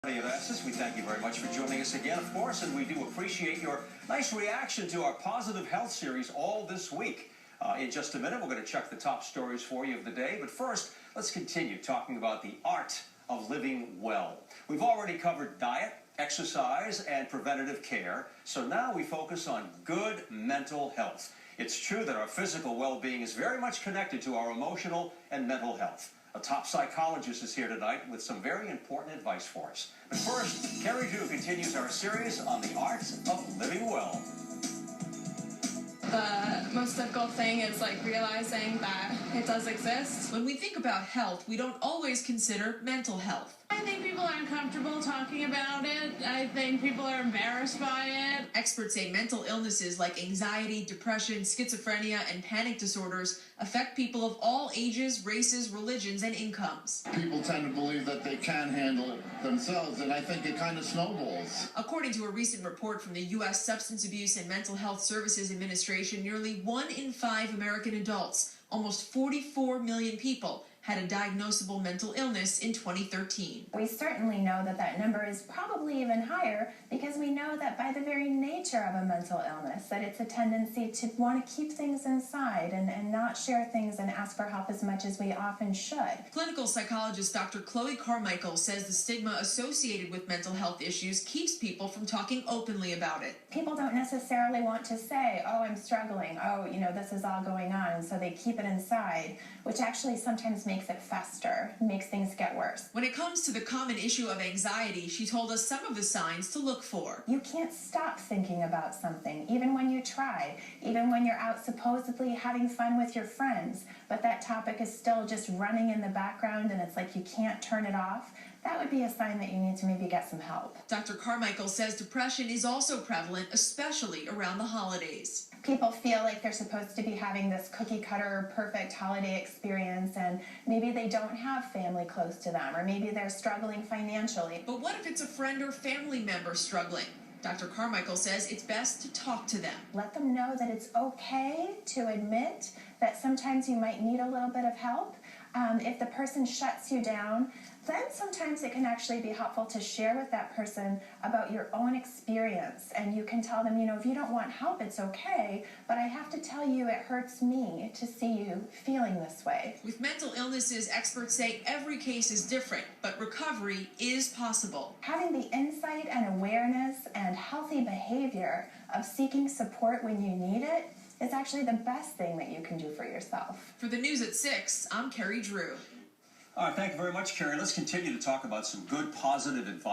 We thank you very much for joining us again, of course, and we do appreciate your nice reaction to our Positive Health series all this week. In just a minute, we're going to check the top stories for you of the day, but first, let's continue talking about the art of living well. We've already covered diet, exercise, and preventative care, so now we focus on good mental health. It's true that our physical well-being is very much connected to our emotional and mental health. A top psychologist is here tonight with some very important advice for us. But first, Kerry Drew continues our series on the art of living well. The most difficult thing is realizing that it does exist. When we think about health, we don't always consider mental health. I think people are uncomfortable talking about it. I think people are embarrassed by it. Experts say mental illnesses like anxiety, depression, schizophrenia, and panic disorders affect people of all ages, races, religions, and incomes. People tend to believe that they can handle it themselves, and I think it kind of snowballs. According to a recent report from the U.S. Substance Abuse and Mental Health Services Administration, nearly 1 in 5 American adults, almost 44 million people, had a diagnosable mental illness in 2013. We certainly know that that number is probably even higher because we know that by the very nature of a mental illness, that it's a tendency to want to keep things inside and not share things and ask for help as much as we often should. Clinical psychologist Dr. Chloe Carmichael says the stigma associated with mental health issues keeps people from talking openly about it. People don't necessarily want to say, oh, I'm struggling, oh, this is all going on, and so they keep it inside, which actually sometimes makes it fester, makes things get worse. When it comes to the common issue of anxiety, she told us some of the signs to look for. You can't stop thinking about something, even when you try, even when you're out supposedly having fun with your friends, but that topic is still just running in the background and it's like you can't turn it off. That would be a sign that you need to maybe get some help. Dr. Carmichael says depression is also prevalent, especially around the holidays. People feel like they're supposed to be having this cookie-cutter, perfect holiday experience, and maybe they don't have family close to them, or maybe they're struggling financially. But what if it's a friend or family member struggling? Dr. Carmichael says it's best to talk to them. Let them know that it's okay to admit that sometimes you might need a little bit of help. If the person shuts you down, then sometimes it can actually be helpful to share with that person about your own experience. And you can tell them, if you don't want help, it's okay, but I have to tell you it hurts me to see you feeling this way. With mental illnesses, experts say every case is different, but recovery is possible. Having the insight and awareness and healthy behavior of seeking support when you need it is actually the best thing that you can do for yourself. For the news at 6, I'm Kerry Drew. All right, thank you very much, Kerry. Let's continue to talk about some good, positive advice.